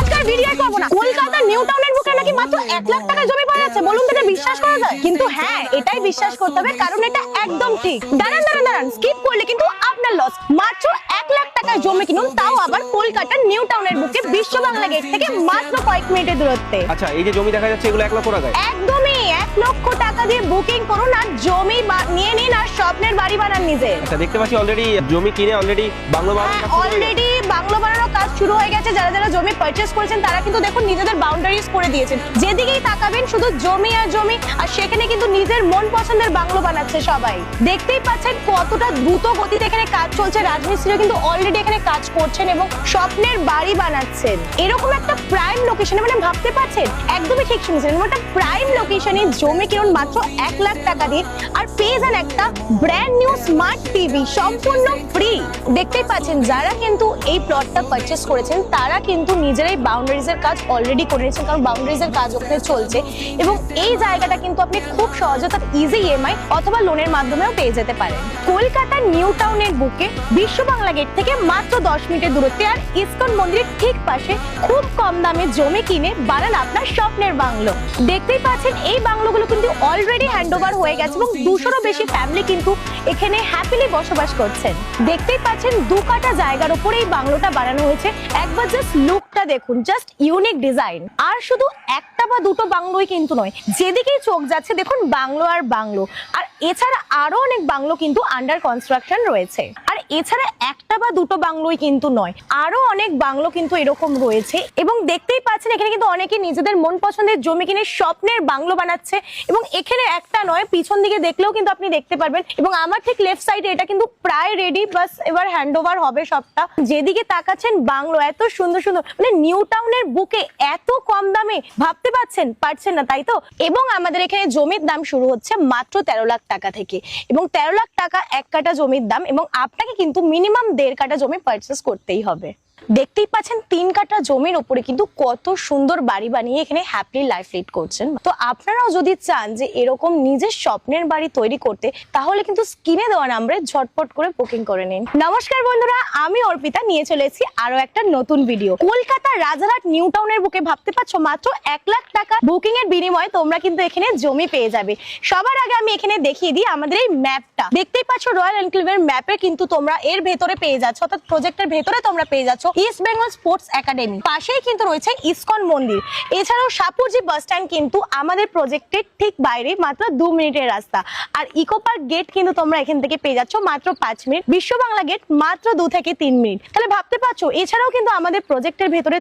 আজকাল ভিডিও করব না। কলকাতার নিউ টাউনের বুকে নাকি মাত্র 1 লাখ টাকায় জমি পাওয়া যাচ্ছে। বলুন তো এটা বিশ্বাস করা যায়? কিন্তু হ্যাঁ, এটাই বিশ্বাস করতে হবে, কারণ এটা একদম ঠিক। দাঁড়ান, স্কিপ করলে কিন্তু আপনার লস। মাত্র 1 লাখ টাকায় জমি কিনুন, তাও আবার কলকাতার নিউ টাউনের বুকে বিশ্ব বাংলা গেট থেকে মাত্র কয়েক মিনিটের দূরত্বে। আচ্ছা, এই যে জমি দেখা যাচ্ছে এগুলো 1 লক্ষ টাকায়? একদমই 1 লক্ষ টাকা দিয়ে বুকিং করুন আর জমি নিয়ে নিন আর স্বপ্নের বাড়ি বানান নিজে। আচ্ছা, দেখতে পাচ্ছি অলরেডি জমি কিনে অলরেডি বাংলো বানানোর কাজ শুরু হয়ে গেছে। অলরেডি বাংলো বানানোর কাজ শুরু হয়ে গেছে। যারা যারা জমি পারচেজ করেছেন তারা কিন্তু দেখুন নিজেদের বাউন্ডারিজ করে দিয়েছেন। যেদিকেই তাকাবেন শুধু জমি আর জমি, আর সেখানে কিন্তু নিজের মন পছন্দের বাংলো বানাচ্ছে সবাই। দেখতেই পাচ্ছেন কতটা দ্রুত গতিতে এখানে কাজ চলছে। রাজমিস্ত্রিরা কিন্তু অলরেডি এখানে কাজ করছেন এবং স্বপ্নের বাড়ি বানাচ্ছেন। এরকম একটা প্রাইম লোকেশনে, মানে ভাবতে পারছেন, একদমই ঠিক শুনেছেন, একটা প্রাইম লোকেশনে জমি কিনুন মাত্র 1 লাখ টাকা দিয়ে আর পেয়ে যান একটা ব্র্যান্ড নিউ স্মার্ট টিভি সম্পূর্ণ ফ্রি। দেখতেই পাচ্ছেন যারা কিন্তু এই প্লটটা পারচেজ করেছেন তারা কিন্তু নিজেরাই বাউন্ডারিজের কাজ অলরেডি করে নিয়েছেন, কারণ বাউন্ডারিজের কাজ ওখানে চলছে এবং এই জায়গাটা কিন্তু আপনি খুব সহজে অর্থাৎ ইজি ইএমআই অথবা লোনের মাধ্যমেও পেয়ে যেতে পারেন। কলকাতার নিউ টাউনের বুকে বিশ্ব বাংলা গেট থেকে মাত্র 10 মিনিটের দূরত্বে আর ইসকন মন্দিরের ঠিক পাশে খুব কম দামে জমি কিনে বানান আপনার স্বপ্নের বাংলো। দেখতেই পাচ্ছেন এই বাংলোগুলো কিন্তু অলরেডি হ্যান্ডওভার হয়ে গেছে এবং 200-রও বেশি ফ্যামিলি কিন্তু এখানে হ্যাপিলি বসবাস করছেন। দেখতেই পাচ্ছেন 2 কাঠা জায়গার উপরে এই বাংলোটা বানানো হয়েছে। একবার জাস্ট লুকটা দেখুন, জাস্ট ইউনিক ডিজাইন। আর শুধু একটা বা দুটো বাংলোই কিন্তু নয়, যেদিকেই চোখ যাচ্ছে দেখুন বাংলো আর বাংলো। আর এছাড়া আরো অনেক বাংলো কিন্তু আন্ডার কনস্ট্রাকশন রয়েছে। আর এছাড়া একটা বা দুটো বাংলোই কিন্তু নয়, আরো অনেক বাংলো কিন্তু এরকম রয়েছে। এবং দেখতেই পাচ্ছেন এখানে কিন্তু অনেকে নিজেদের মন পছন্দের জমি কিনে স্বপ্নের বাংলো বানাচ্ছে। এবং এখানে একটা নয়, পিছন দিকে দেখলেও কিন্তু আপনি দেখতে পারবেন। এবং আমার ঠিক লেফট সাইডে এটা কিন্তু প্রায় রেডি, বাস এবার হ্যান্ডওভার হবে সবটা। যেদিকে তাকাচ্ছেন বাংলো এত সুন্দর সুন্দর, মানে নিউ টাউনের বুকে এত কম দামে, ভাবতে পারছেন না তাই তো? এবং আমাদের এখানে জমির দাম শুরু হচ্ছে মাত্র 13 লাখ টাকা থেকে এবং 13 লাখ টাকা 1 কাঠা জমির দাম এবং আপনাকে কিন্তু মিনিমাম 1.5 কাঠা জমি পারচেজ করতেই হবে। দেখতেই পাচ্ছেন 3 কাঠা জমির উপরে কিন্তু কত সুন্দর বাড়ি বানিয়ে এখানে হ্যাপিলি লাইফ লিড করছেন। তো আপনারাও যদি চান যে এরকম নিজের স্বপ্নের বাড়ি তৈরি করতে, তাহলে কিন্তু স্ক্রিনে দেওয়া নম্বরে ঝটপট করে বুকিং করে নিন। নমস্কার বন্ধুরা, আমি অর্পিতা নিয়ে চলে এসেছি আরো একটা নতুন ভিডিও। কলকাতার রাজারহাট নিউ টাউনের বুকে ভাবতে পারছো মাত্র 1 লাখ টাকা বুকিং এর বিনিময়ে তোমরা কিন্তু এখানে জমি পেয়ে যাবে। সবার আগে আমি এখানে দেখিয়ে দিই আমাদের এই ম্যাপটা। দেখতেই পাচ্ছ রয়্যাল এনক্লেভের ম্যাপে কিন্তু তোমরা এর ভেতরে পেয়ে যাচ্ছ, অর্থাৎ প্রজেক্টের ভেতরে তোমরা পেয়ে যাচ্ছ ইস্ট বেঙ্গল স্পোর্টস একাডেমি। পাশেই কিন্তু রয়েছে ইসকন মন্দির। এছাড়াও সাপুরজি বাস স্ট্যান্ড কিন্তু আমাদের প্রজেক্টের ঠিক বাইরে, মাত্র 2 মিনিটের রাস্তা। আর ইকো পার্ক গেট কিন্তু তোমরা এখান থেকে পেয়ে যাচ্ছ মাত্র 5 মিনিট। বিশ্ব বাংলা গেট মাত্র 2 থেকে 3 মিনিট। তাহলে ভাবতে পারছো, এছাড়াও কিন্তু আমাদের প্রজেক্টের ভেতরে